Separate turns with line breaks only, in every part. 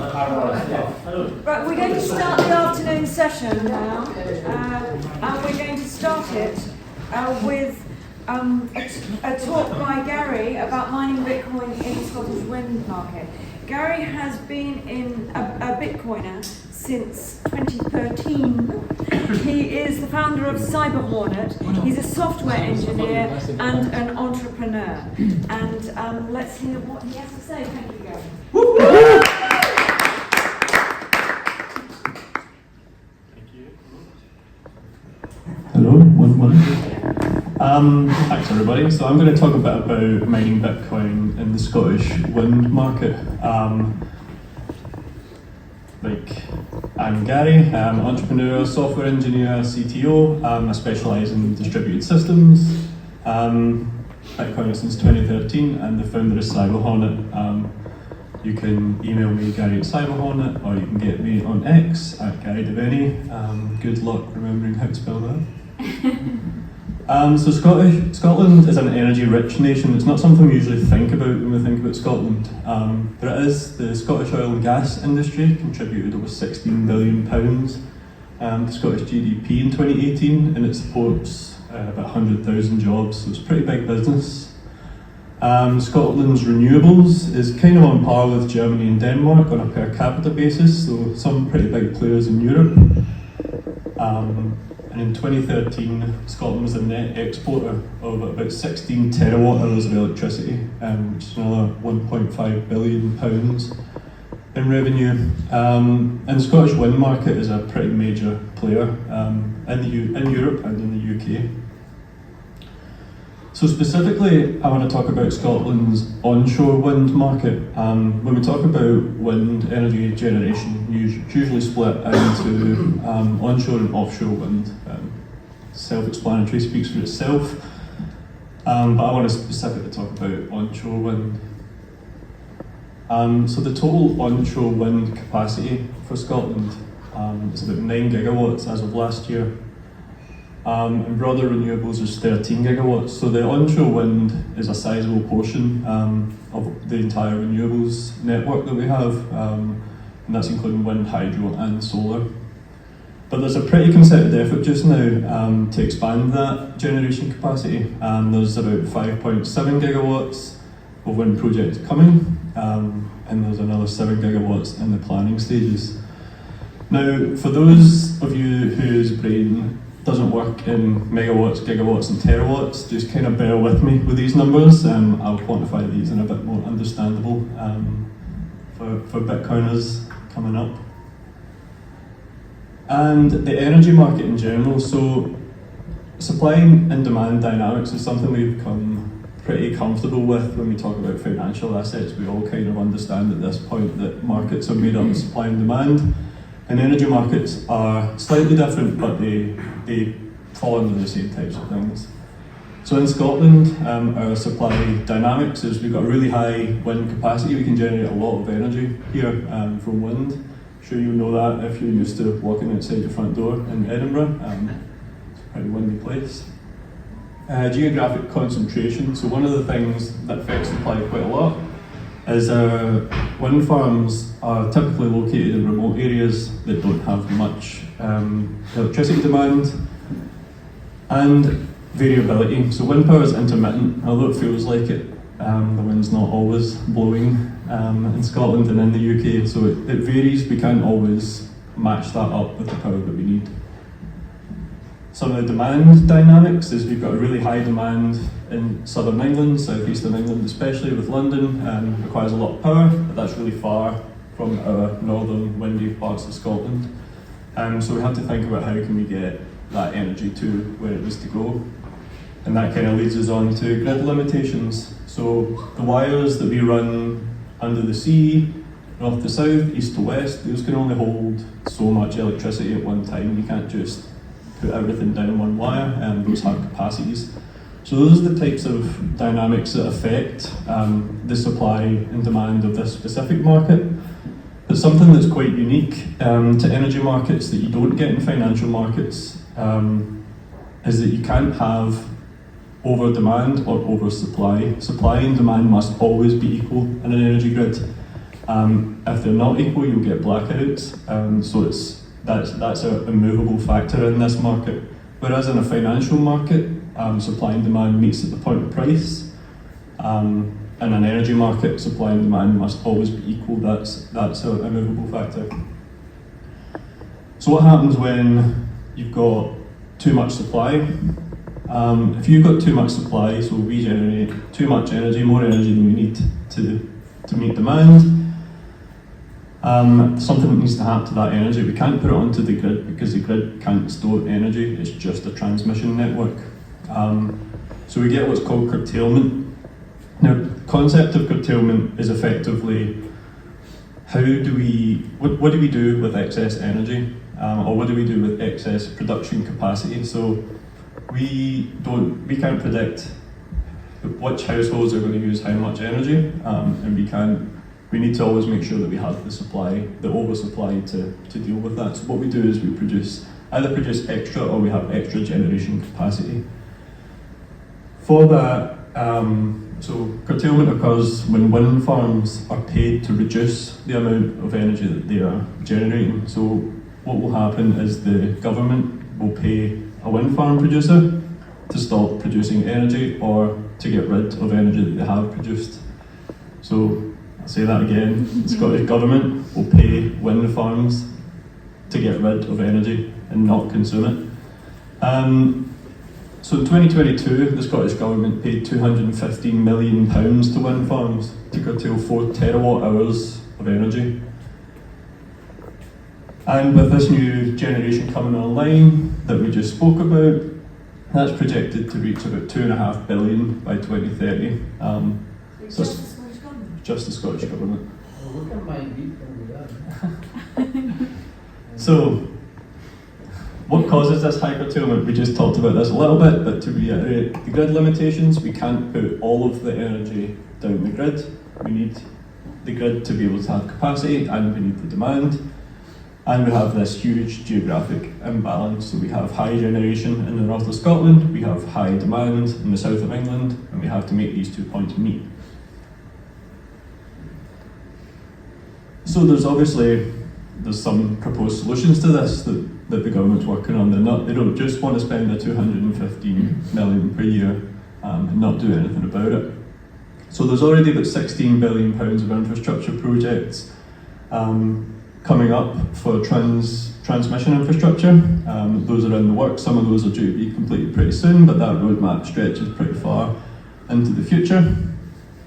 Right, we're going to start the afternoon session now, and we're going to start it with a talk by Gary about mining Bitcoin in the Scottish wind market. Gary has been a Bitcoiner since 2013. He is the founder of Cyber Hornet. He's a software engineer and an entrepreneur. And let's hear what he has to say. Thank you, Gary.
Hello, one. Thanks everybody. So I'm going to talk a bit about mining Bitcoin in the Scottish wind market. I'm Gary, I'm an entrepreneur, software engineer, CTO. I specialise in distributed systems. Bitcoiner since 2013 and the founder of Cyber Hornet. You can email me, Gary at Cyber Hornet, or you can get me on X at Gary Devenay. Good luck remembering how to spell that. So Scotland is an energy-rich nation. It's not something we usually think about when we think about Scotland. But it is. The Scottish oil and gas industry contributed over £16 billion to Scottish GDP in 2018, and it supports about 100,000 jobs, so it's a pretty big business. Scotland's renewables is kind of on par with Germany and Denmark on a per capita basis, so some pretty big players in Europe. And in 2013, Scotland was a net exporter of about 16 terawatt hours of electricity, which is another £1.5 billion in revenue. And the Scottish wind market is a pretty major player in Europe and in the UK. So specifically, I want to talk about Scotland's onshore wind market. When we talk about wind energy generation, it's usually split into onshore and offshore wind. Self-explanatory, speaks for itself. But I want to specifically talk about onshore wind. So the total onshore wind capacity for Scotland is about 9 gigawatts as of last year. And broader renewables is 13 gigawatts. So the onshore wind is a sizable portion of the entire renewables network that we have, and that's including wind, hydro and solar. But there's a pretty concerted effort just now to expand that generation capacity. There's about 5.7 gigawatts of wind projects coming, and there's another 7 gigawatts in the planning stages. Now, for those of you whose brain doesn't work in megawatts, gigawatts and terawatts, just kind of bear with me with these numbers. I'll quantify these in a bit more understandable for Bitcoiners coming up. And the energy market in general, so supply and demand dynamics is something we've become pretty comfortable with when we talk about financial assets. We all kind of understand at this point that markets are made up of supply and demand. And energy markets are slightly different, but they fall under the same types of things. So in Scotland, our supply dynamics is we've got really high wind capacity. We can generate a lot of energy here from wind. I'm sure you know that if you're used to walking outside your front door in Edinburgh. It's a pretty windy place. Geographic concentration. So one of the things that affects supply quite a lot is wind farms are typically located in remote areas that don't have much electricity demand and variability. So wind power is intermittent, although it feels like it. The wind's not always blowing in Scotland and in the UK, so it varies. We can't always match that up with the power that we need. Some of the demand dynamics is we've got a really high demand in southern England, southeastern England especially, with London, requires a lot of power, but that's really far from our northern windy parts of Scotland. So we have to think about how can we get that energy to where it needs to go. And that kind of leads us on to grid limitations. So the wires that we run under the sea, north to south, east to west, those can only hold so much electricity at one time. You can't just put everything down one wire, and those have capacities. So those are the types of dynamics that affect the supply and demand of this specific market. But something that's quite unique to energy markets that you don't get in financial markets is that you can't have over demand or over supply. Supply and demand must always be equal in an energy grid. If they're not equal, you'll get blackouts. So that's a movable factor in this market. Whereas in a financial market, supply and demand meets at the point of price. In an energy market, supply and demand must always be equal. That's a movable factor. So what happens when you've got too much supply? If you've got too much supply, so we generate too much energy, more energy than we need to meet demand, something needs to happen to that energy. We can't put it onto the grid because the grid can't store energy, it's just a transmission network. So we get what's called curtailment. Now, the concept of curtailment is effectively what do we do with excess energy, or what do we do with excess production capacity? So we can't predict which households are going to use how much energy, and we need to always make sure that we have the supply, the oversupply to deal with that. So what we do is we either produce extra or we have extra generation capacity. For that, so curtailment occurs when wind farms are paid to reduce the amount of energy that they are generating. So what will happen is the government will pay a wind farm producer to stop producing energy or to get rid of energy that they have produced. So I'll say that again, the Scottish Government will pay wind farms to get rid of energy and not consume it. So in 2022, the Scottish Government paid £215 million to wind farms to curtail 4 terawatt hours of energy. And with this new generation coming online that we just spoke about, that's projected to reach about £2.5 billion by 2030.
It's just the Scottish Government?
Just the Scottish Government.
Well, look at my beat over there.
So, what causes this high curtailment? We just talked about this a little bit, but to reiterate, the grid limitations, we can't put all of the energy down the grid. We need the grid to be able to have capacity, and we need the demand. And we have this huge geographic imbalance. So we have high generation in the north of Scotland, we have high demand in the south of England, and we have to make these 2 points meet. So there's some proposed solutions to this that the government's working on. They don't just want to spend the 215 million per year and not do anything about it. So there's already about £16 billion of infrastructure projects coming up for transmission infrastructure. Those are in the works. Some of those are due to be completed pretty soon, but that roadmap stretches pretty far into the future.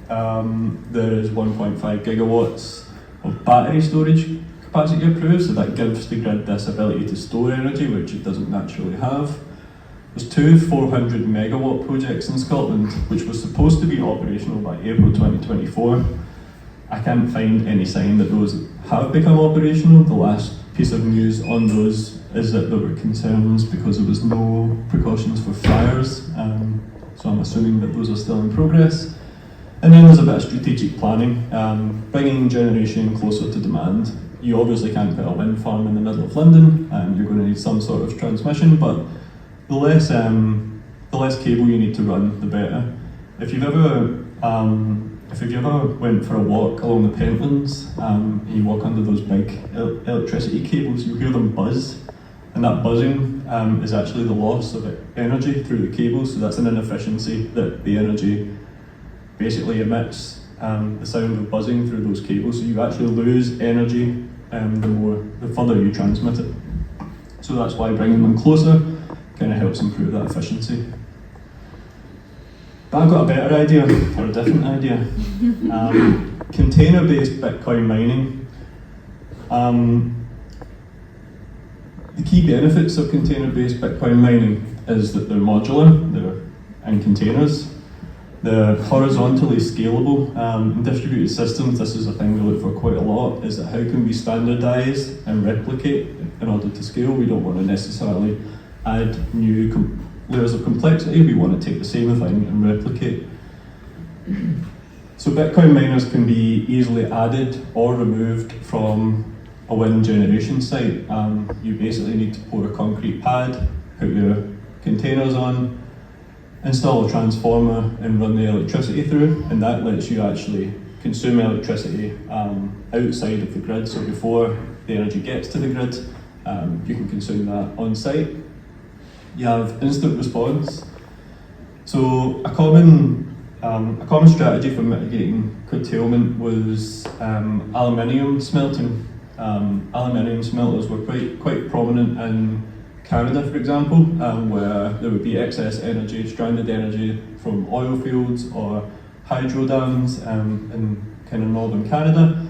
There is 1.5 gigawatts of battery storage capacity approved, so that gives the grid this ability to store energy, which it doesn't naturally have. There's 2 400 megawatt projects in Scotland, which was supposed to be operational by April 2024. I can't find any sign that those have become operational. The last piece of news on those is that there were concerns because there was no precautions for fires, so I'm assuming that those are still in progress. And then there's a bit of strategic planning, bringing generation closer to demand. You obviously can't put a wind farm in the middle of London, you're going to need some sort of transmission, but the less cable you need to run, the better. If you've ever went for a walk along the Pentlands, and you walk under those big electricity cables, you hear them buzz, and that buzzing is actually the loss of energy through the cables, so that's an inefficiency that the energy basically emits, the sound of buzzing through those cables, so you actually lose energy the further you transmit it. So that's why bringing them closer kind of helps improve that efficiency. But I've got a better idea, or a different idea. Container-based Bitcoin mining. The key benefits of container-based Bitcoin mining is that they're modular, they're in containers, they're horizontally scalable. In distributed systems, this is a thing we look for quite a lot, is that how can we standardize and replicate in order to scale? We don't want to necessarily add new layers of complexity, we want to take the same thing and replicate. So Bitcoin miners can be easily added or removed from a wind generation site. You basically need to pour a concrete pad, put your containers on, install a transformer and run the electricity through, and that lets you actually consume electricity outside of the grid, so before the energy gets to the grid, you can consume that on site. You have instant response. So a common strategy for mitigating curtailment was aluminium smelting. Aluminium smelters were quite prominent in Canada, for example, where there would be excess energy, stranded energy from oil fields or hydro dams in kind of northern Canada,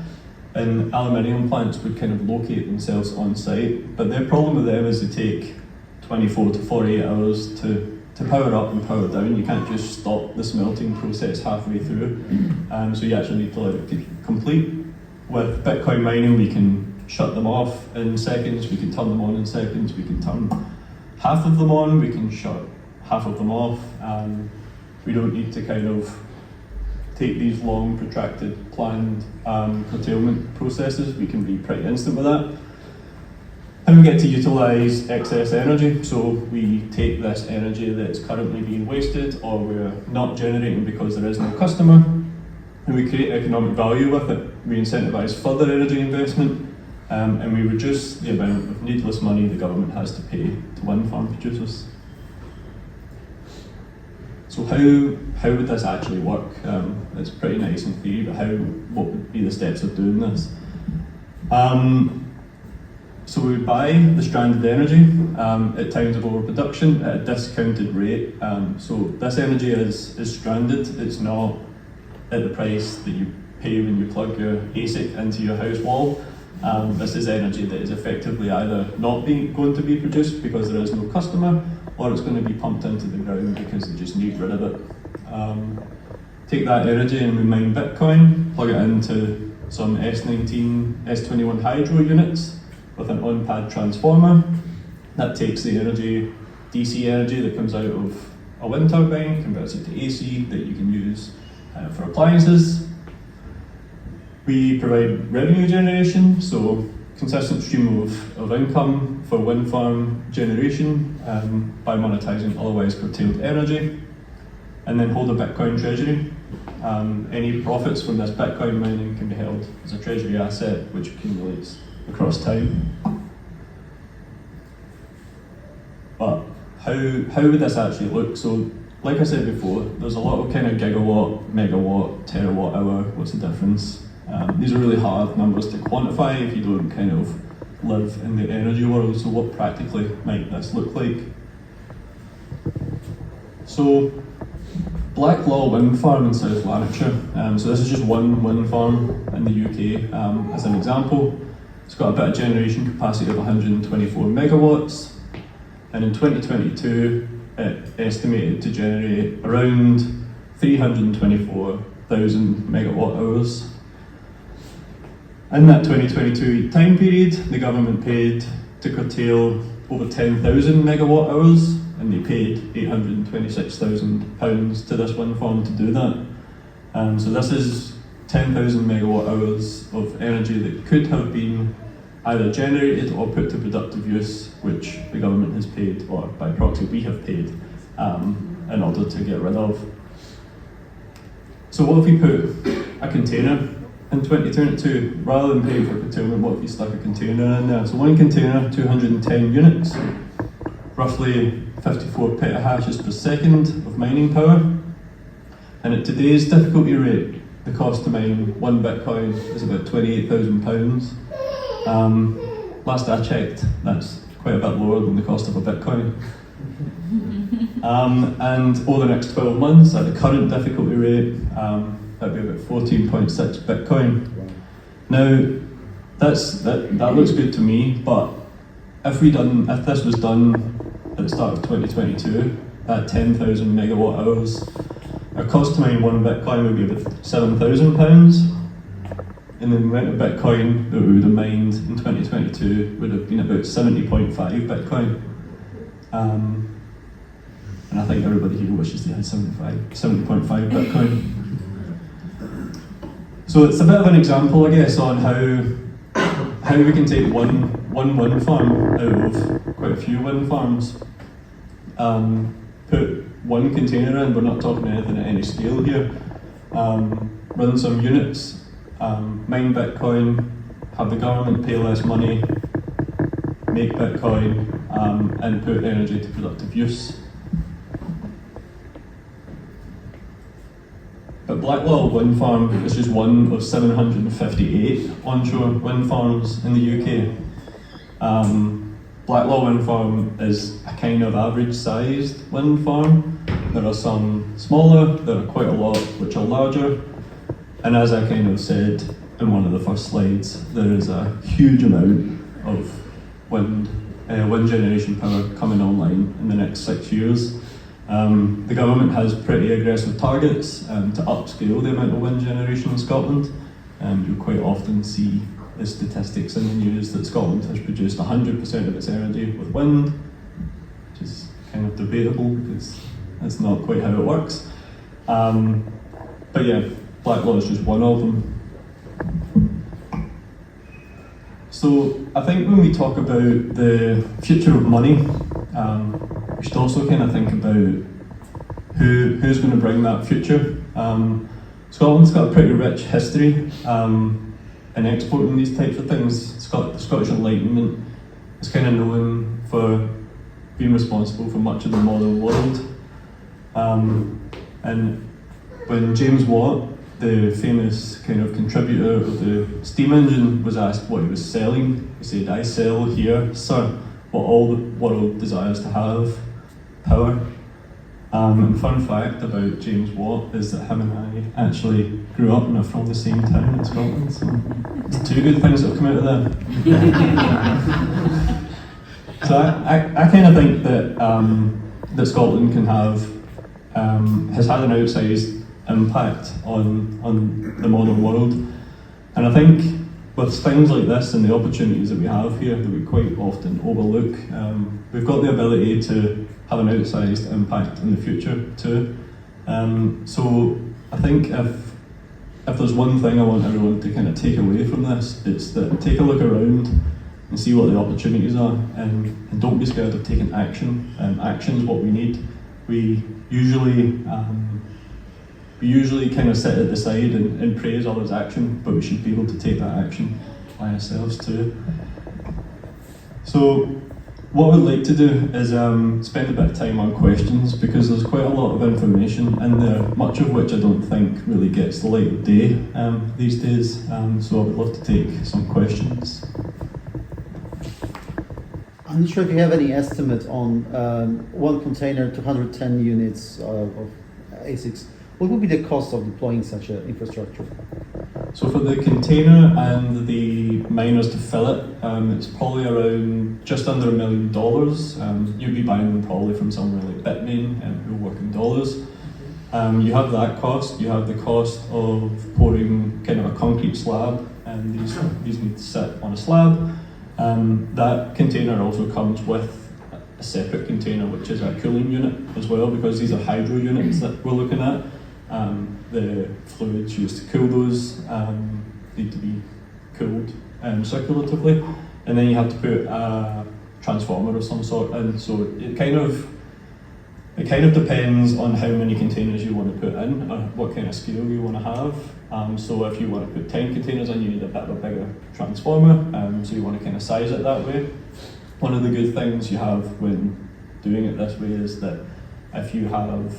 and aluminium plants would kind of locate themselves on site. But their problem with them is they take 24 to 48 hours to power up and power down. You can't just stop the smelting process halfway through, so you actually need to let it complete. With Bitcoin mining, we can shut them off in seconds, we can turn them on in seconds, we can turn half of them on, we can shut half of them off. We don't need to kind of take these long, protracted, planned curtailment processes. We can be pretty instant with that. And we get to utilise excess energy, so we take this energy that's currently being wasted or we're not generating because there is no customer, and we create economic value with it. We incentivise further energy investment, and we reduce the amount of needless money the government has to pay to wind farm producers. So how would this actually work? It's pretty nice in theory, but what would be the steps of doing this? So we would buy the stranded energy at times of overproduction at a discounted rate. So this energy is stranded. It's not at the price that you pay when you plug your ASIC into your house wall. This is energy that is effectively either not going to be produced because there is no customer, or it's going to be pumped into the ground because they just need rid of it. Take that energy and we mine Bitcoin, plug it into some S19, S21 hydro units with an on-pad transformer. That takes the energy, DC energy that comes out of a wind turbine, converts it to AC that you can use for appliances. We provide revenue generation, so consistent stream of income for wind farm generation by monetising otherwise curtailed energy, and then hold a Bitcoin treasury. Any profits from this Bitcoin mining can be held as a treasury asset which accumulates across time. But how would this actually look? So, like I said before, there's a lot of kind of gigawatt, megawatt, terawatt hour. What's the difference? These are really hard numbers to quantify if you don't kind of live in the energy world. So what practically might this look like? So Blacklaw Wind Farm in South Lanarkshire. So this is just one wind farm in the UK as an example. It's got a bit of generation capacity of 124 megawatts, and in 2022 it estimated to generate around 324,000 megawatt hours. In that 2022 time period, the government paid to curtail over 10,000 megawatt hours, and they paid £826,000 to this wind farm to do that. So this is 10,000 megawatt hours of energy that could have been either generated or put to productive use, which the government has paid, or by proxy we have paid, in order to get rid of. So what if we put a container in 2022, rather than paying for curtailment, what if you stuck a container in there? So one container, 210 units, roughly 54 petahashes per second of mining power. And at today's difficulty rate, the cost to mine one Bitcoin is about £28,000. Last I checked, that's quite a bit lower than the cost of a Bitcoin. And over the next 12 months, at the current difficulty rate, that'd be about 14.6 Bitcoin. Now, that looks good to me, but if this was done at the start of 2022, at 10,000 megawatt hours, our cost to mine one Bitcoin would be about £7,000, and the amount of Bitcoin that we would have mined in 2022 would have been about 70.5 Bitcoin. And I think everybody here wishes they had 70.5 Bitcoin. So it's a bit of an example, I guess, on how we can take one wind farm out of quite a few wind farms, put one container in. We're not talking anything at any scale here, run some units, mine Bitcoin, have the government pay less money, make Bitcoin, and put energy to productive use. But Blackwell Wind Farm is just one of 758 onshore wind farms in the UK. Blackwell Wind Farm is a kind of average-sized wind farm. There are some smaller, there are quite a lot which are larger, and as I kind of said in one of the first slides, there is a huge amount of wind generation power coming online in the next 6 years. The government has pretty aggressive targets to upscale the amount of wind generation in Scotland. You quite often see the statistics in the news that Scotland has produced 100% of its energy with wind, which is kind of debatable because that's not quite how it works. But yeah, Blackwell is just one of them. So I think when we talk about the future of money, we should also kind of think about who's going to bring that future. Scotland's got a pretty rich history in exporting these types of things. The Scottish Enlightenment is kind of known for being responsible for much of the modern world. And when James Watt, the famous kind of contributor of the steam engine, was asked what he was selling, he said, "I sell here, sir, what all the world desires to have, power." And fun fact about James Watt is that him and I actually grew up and are from the same town in Scotland, so it's two good things that have come out of that. So I kind of think that that Scotland can have has had an outsized impact on the modern world, and I think with things like this and the opportunities that we have here that we quite often overlook, we've got the ability to have an outsized impact in the future too. So I think if there's one thing I want everyone to kind of take away from this, it's that take a look around and see what the opportunities are, and don't be scared of taking action. Action is what we need. We usually kind of sit at the side and praise others' action, but we should be able to take that action by ourselves too. So what I would like to do is spend a bit of time on questions, because there's quite a lot of information in there, much of which I don't think really gets the light of day these days. So I would love to take some questions.
I'm not sure if you have any estimate on one container, 210 units of ASICs. What would be the cost of deploying such an infrastructure?
So for the container and the miners to fill it, it's probably around just under $1 million. You'd be buying them probably from somewhere like Bitmain, who work in dollars. You have that cost. You have the cost of pouring kind of a concrete slab, and these need to sit on a slab. That container also comes with a separate container, which is a cooling unit as well, because these are hydro units that we're looking at. The fluids used to cool those need to be cooled circulatively, and then you have to put a transformer of some sort in. So it kind of depends on how many containers you want to put in, or what kind of scale you want to have. So if you want to put 10 containers in, you need a bit of a bigger transformer. So you want to kind of size it that way. One of the good things you have when doing it this way is that if you have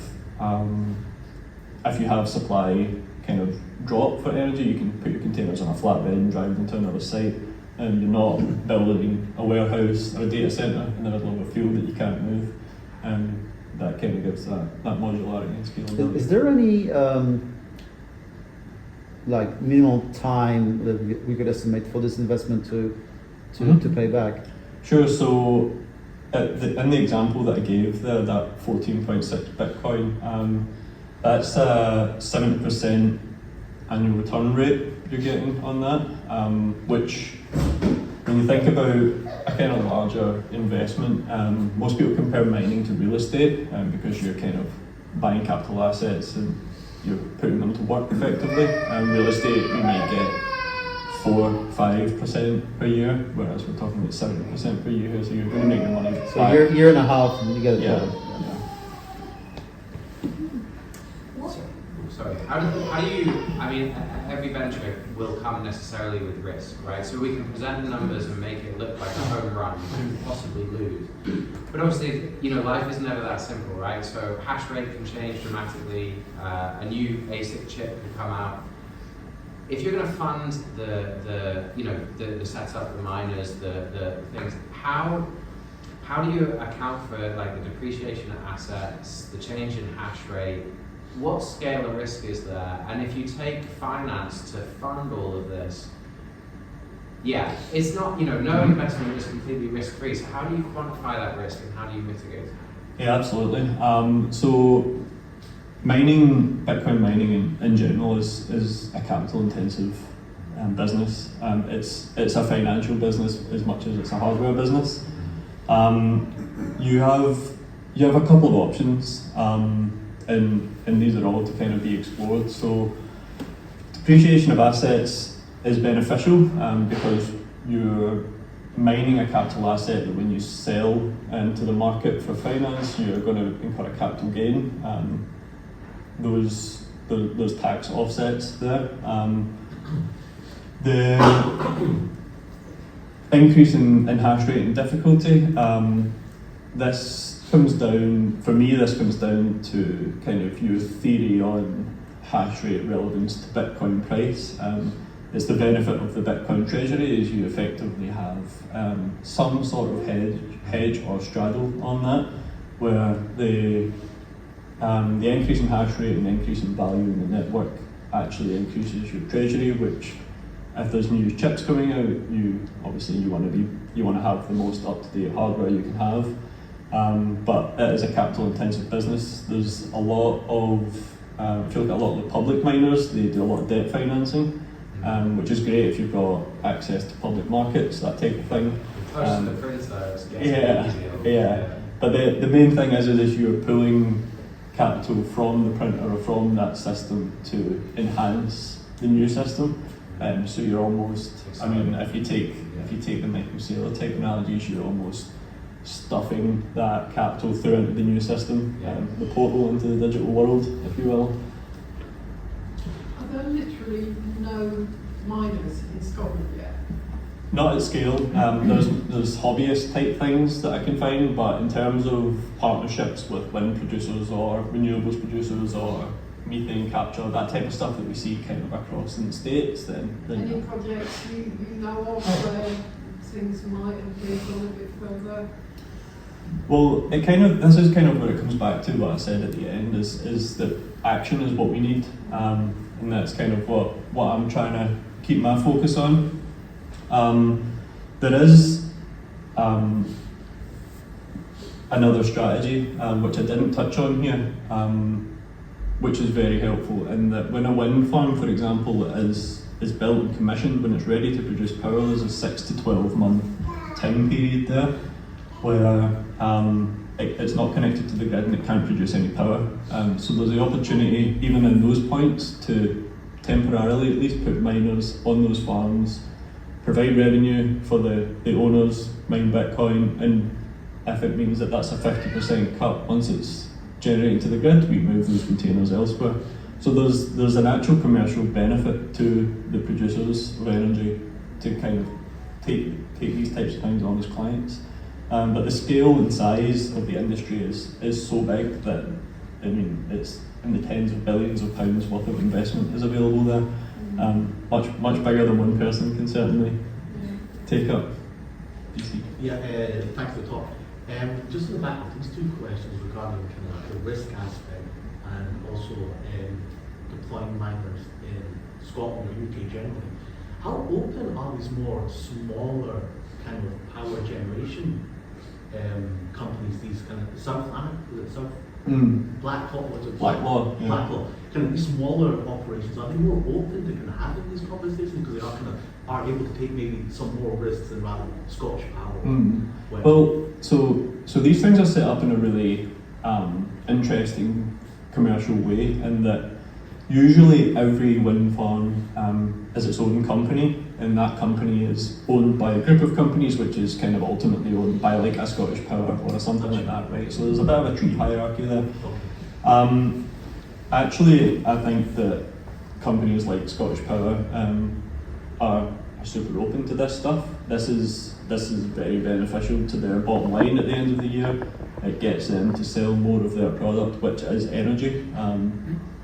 supply kind of drop for energy, you can put your containers on a flatbed and drive them to another site, and you're not building a warehouse or a data centre in the middle of a field that you can't move. That kind of gives that modularity and scalability.
Is there any like minimal time that we could estimate for this investment to pay back?
Sure. So in the example that I gave there, that 14.6 Bitcoin, that's a 70% annual return rate you're getting on that, which, when you think about a kind of larger investment, most people compare mining to real estate, because you're kind of buying capital assets and you're putting them to work effectively. Real estate, you may get 4-5% per year, whereas we're talking about 70% per year, so you're going to make your money back.
So year and a half, and you get it.
Yeah.
Sorry. How do you, I mean, every venture will come necessarily with risk, right? So we can present the numbers and make it look like a home run, you could possibly lose. But obviously, you know, life is never that simple, right? So hash rate can change dramatically, a new ASIC chip can come out. If you're going to fund the setup, the miners, the things, how do you account for like the depreciation of assets, the change in hash rate? What scale of risk is there? And if you take finance to fund all of this, yeah, it's not, you know, no investment is completely risk-free. So how do you quantify that risk and how do you mitigate it?
Yeah, absolutely. So mining, Bitcoin mining in general is a capital-intensive business. It's a financial business as much as it's a hardware business. You have a couple of options, and these are all to kind of be explored. So depreciation of assets is beneficial because you're mining a capital asset that when you sell into the market for finance, you're going to incur a capital gain. Those tax offsets there. The increase in hash rate and difficulty, this comes down to kind of your theory on hash rate relevance to Bitcoin price. It's the benefit of the Bitcoin treasury is you effectively have some sort of hedge or straddle on that, where the increase in hash rate and the increase in value in the network actually increases your treasury, which if there's new chips coming out, you want to have the most up-to-date hardware you can have. But it is a capital-intensive business. There's a lot of, if you look at a lot of the public miners, they do a lot of debt financing, which is great if you've got access to public markets, that type of thing. Yeah. But the main thing is you're pulling capital from the printer or from that system to enhance the new system. So you're almost, I mean, if you take the microsailor type analogies, you're almost stuffing that capital through into the new system, the portal into the digital world, if you will.
Are there literally no miners in Scotland yet?
Not at scale. There's hobbyist type things that I can find, but in terms of partnerships with wind producers or renewables producers or methane capture, that type of stuff that we see kind of across in the States, then
any projects you know of where things might have gone a bit further?
Well, this is kind of where it comes back to what I said at the end, is that action is what we need, and that's kind of what I'm trying to keep my focus on. There is another strategy which I didn't touch on here, which is very helpful in that when a wind farm, for example, is built and commissioned, when it's ready to produce power, there's a 6 to 12 month time period there where it's not connected to the grid and it can't produce any power. So there's the opportunity, even in those points, to temporarily at least put miners on those farms, provide revenue for the owners, mine Bitcoin, and if it means that that's a 50% cut once it's generated to the grid, we move those containers elsewhere. So there's an actual commercial benefit to the producers of energy to kind of take these types of things on as clients. But the scale and size of the industry is so big that, I mean, it's in the tens of billions of pounds worth of investment is available there. Much bigger than one person can certainly take up. DC.
Yeah, thanks for the talk. Just in the back, these two questions regarding kind of the risk aspect and also deploying miners in Scotland or UK generally. How open are these more smaller kind of power generation companies, these kind of Blacklaw, what's it?
Blacklaw. Yeah.
Blacklaw. Kind of these smaller operations, are they more open to kind of having these conversations because they are able to take maybe some more risks than rather Scottish Power?
Well, so these things are set up in a really interesting commercial way in that usually every wind farm is its own company, and that company is owned by a group of companies which is kind of ultimately owned by like a Scottish Power or something like that, right? So there's a bit of a tree hierarchy there. Actually, I think that companies like Scottish Power are super open to this stuff. This is very beneficial to their bottom line at the end of the year. It gets them to sell more of their product, which is energy.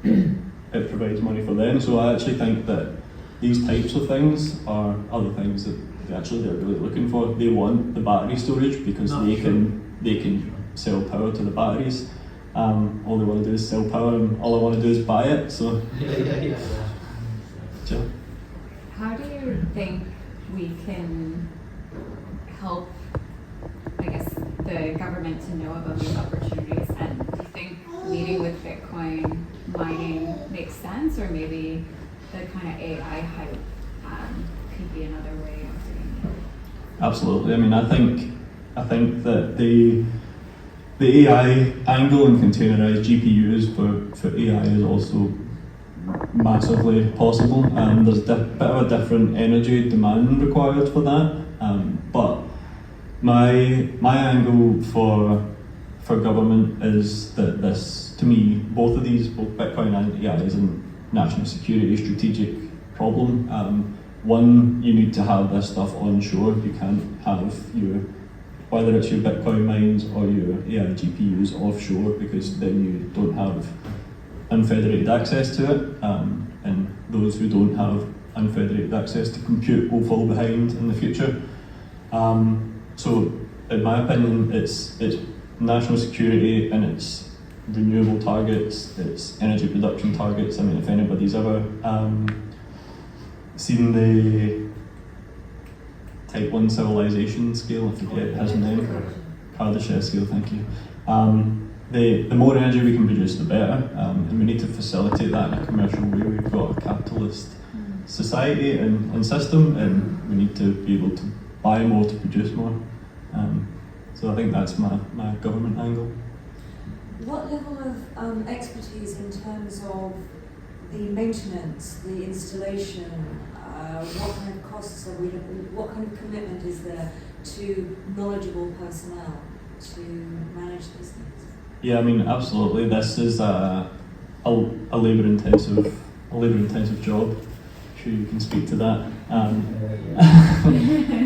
It provides money for them. So I actually think that these types of things are other things that they're really looking for. They want the battery storage because they can sell power to the batteries. All they want to do is sell power, and all I want to do is buy it. So
Yeah.
Jill?
How do you think we can help, I guess, the government to know about these opportunities? And do you think leading with Bitcoin mining makes sense, or maybe the kind of AI hype could be another way of doing it?
Absolutely. I mean, I think that the AI angle and containerized GPUs for AI is also massively possible. There's a bit of a different energy demand required for that. But my angle for government is that this, to me, both Bitcoin and AI is a national security strategic problem. One, you need to have this stuff onshore. You can't have whether it's your Bitcoin mines or your AI GPUs offshore, because then you don't have unfederated access to it, and those who don't have unfederated access to compute will fall behind in the future. So, in my opinion, it's national security and it's renewable targets, it's energy production targets. I mean, if anybody's ever seen the Type 1 civilization scale, I forget his name, Kardashev scale, thank you. The more energy we can produce, the better, and we need to facilitate that in a commercial way. We've got a capitalist society and system, and we need to be able to buy more to produce more. So I think that's my government angle.
What level of expertise in terms of the maintenance, the installation, what kind of costs are we looking, what kind of commitment is there to knowledgeable personnel to manage these things?
Yeah, I mean, absolutely. This is a labour-intensive job. I'm sure you can speak to that.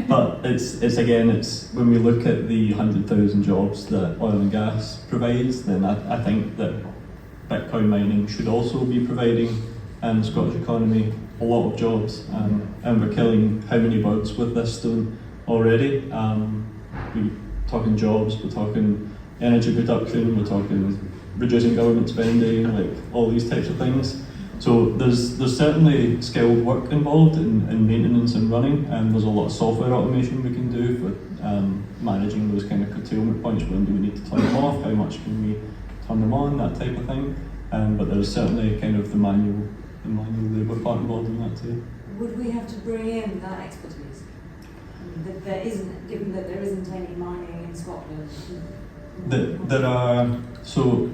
But it's when we look at the 100,000 jobs that oil and gas provides, then I think that Bitcoin mining should also be providing the Scottish economy a lot of jobs, and we're killing how many birds with this stone already. We're talking jobs, we're talking energy production, we're talking reducing government spending, like all these types of things. So there's certainly skilled work involved in maintenance and running, and there's a lot of software automation we can do for managing those kind of curtailment points. When do we need to turn them off? How much can we turn them on? That type of thing. But there's certainly kind of the manual labour part involved in that too.
Would we have to bring in that expertise? That there isn't, given that there isn't any mining in Scotland.
There are, so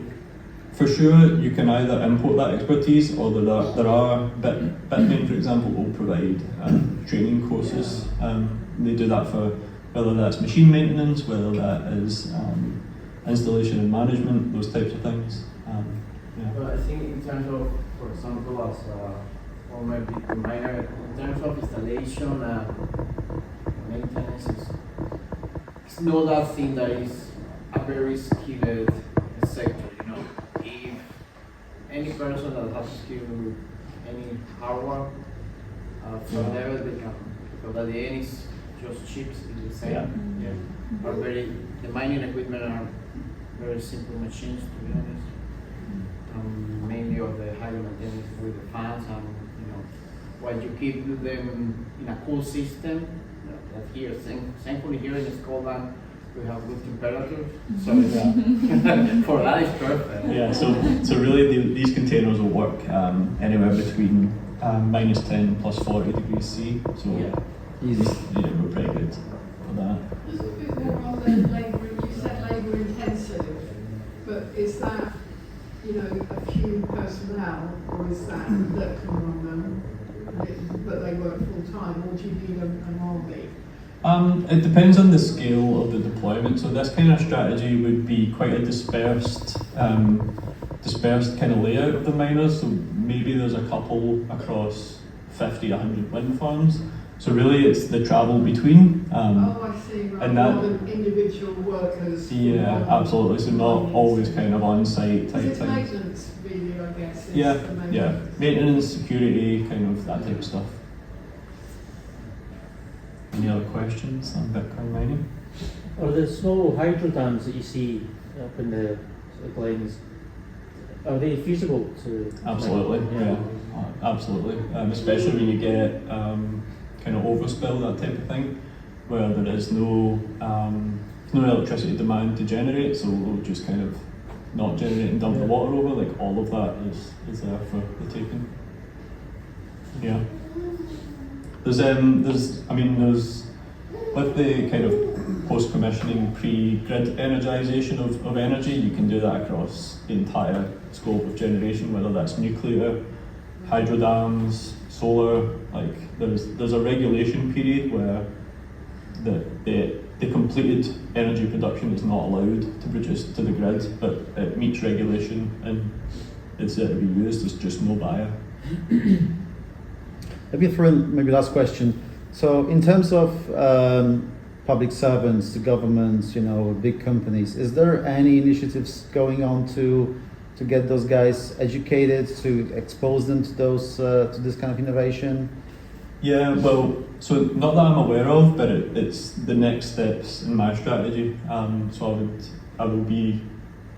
for sure you can either import that expertise, or there are Bitmain, for example, will provide training courses. They do that for whether that's machine maintenance, whether that is installation and management, those types of things.
But I think in terms of, for example, as or maybe minor, in terms of installation and maintenance, it's not that thing that is a very skilled sector. You know, if any person that has skill with any hardware, from level they can, because at the end it's just chips, it's the same. Yeah. Are the mining equipment are very simple machines, to be honest. Mainly of the high maintenance with the fans, and while you keep them in a cool system, that here, thankfully here in Scotland we have good temperatures, so for that it's perfect.
Yeah, so really these containers will work anywhere between -10 plus 40 degrees C. So
Easy.
yeah, we're pretty good for that.
There's a bit more on the labour, you said labour intensive, but is that, a few personnel, or is that can run them, but they work full time, or do you need an army?
It depends on the scale of the deployment. So this kind of strategy would be quite a dispersed kind of layout of the miners. So maybe there's a couple across 50, 100 wind farms. So really it's the travel between.
I see, right,
and that-
more than individual workers.
Yeah, absolutely. So not always kind of on-site type
It's
thing.
maintenance, really, I guess. Is
Yeah,
the main
yeah.
focus.
Maintenance, security, kind of that type of stuff. Any other questions on Bitcoin mining?
Are the small hydro dams that you see up in the sort of glens, are they feasible to?
Absolutely, yeah, absolutely. Especially when you get kind of overspill, that type of thing, where there is no electricity demand to generate, so we'll just kind of not generate and dump the water over. Like all of that is there for the taking. Yeah. There's with the kind of post-commissioning pre-grid energisation of energy, you can do that across the entire scope of generation, whether that's nuclear, hydro dams, solar. Like there's a regulation period where the completed energy production is not allowed to produce to the grid, but it meets regulation and it's there to be used. There's just no buyer.
Maybe last question. So in terms of public servants, the governments, big companies, is there any initiatives going on to get those guys educated, to expose them to those to this kind of innovation?
Yeah, well, so not that I'm aware of, but it's the next steps in my strategy. So I will be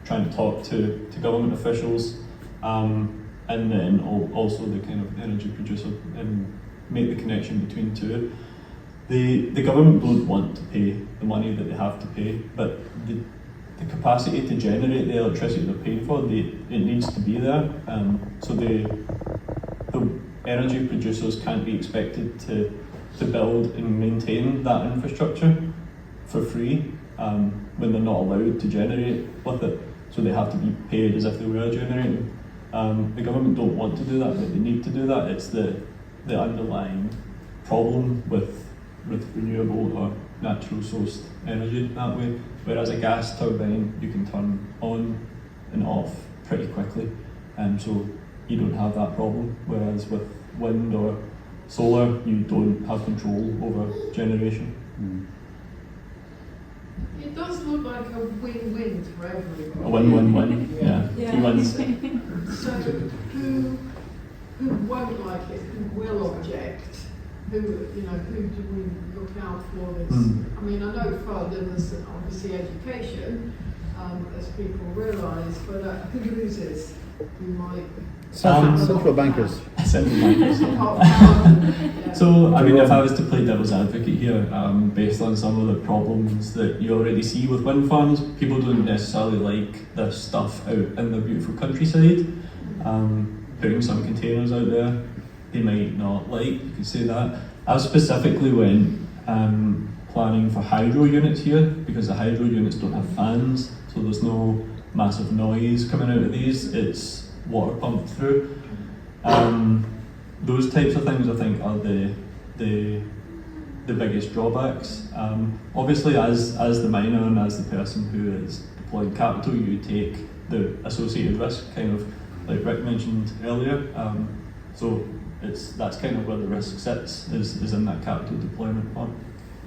trying to talk to government officials, and then also the kind of energy producer and make the connection between two. The government don't want to pay the money that they have to pay, but the capacity to generate the electricity they're paying for, it needs to be there. So the energy producers can't be expected to build and maintain that infrastructure for free when they're not allowed to generate with it. So they have to be paid as if they were generating. The government don't want to do that, but they need to do that. It's the underlying problem with renewable or natural sourced energy that way. Whereas a gas turbine you can turn on and off pretty quickly, so you don't have that problem. Whereas with wind or solar, you don't have control over generation.
It does look like a win-win for everybody.
A win-win-win. Yeah.
Yeah.
Two wins.
So who won't like it? Who will object? Who do we look out for this? I mean, I know further there's obviously education, as people realise, but who loses? Who might?
Central bankers.
Central bankers.
Yeah.
So, I mean, if I was to play devil's advocate here, based on some of the problems that you already see with wind farms, people don't necessarily like this stuff out in the beautiful countryside. Putting some containers out there, they might not like, you could say that. I specifically went planning for hydro units here, because the hydro units don't have fans, so there's no massive noise coming out of these. It's water pumped through. Those types of things I think are the biggest drawbacks. Obviously, as the miner and as the person who is deploying capital, you take the associated risk, kind of like Rick mentioned earlier. So that's kind of where the risk sits, is in that capital deployment part.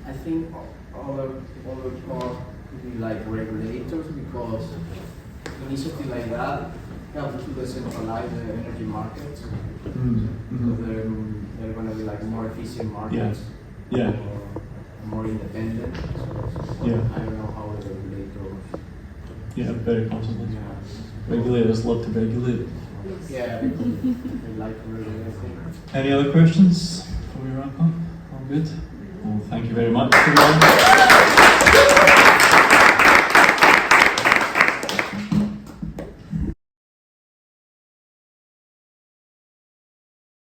I think other part could be like regulators, because initiatives like that help to decentralize the energy markets. Because they're going to be like more efficient markets.
Yeah.
Or more independent. So
Yeah.
I don't know how the regulators.
Yeah, very possibly. Regulators love to regulate.
Yeah, they like to regulate.
Any other questions before we wrap up? All good? Well, thank you very much, everyone.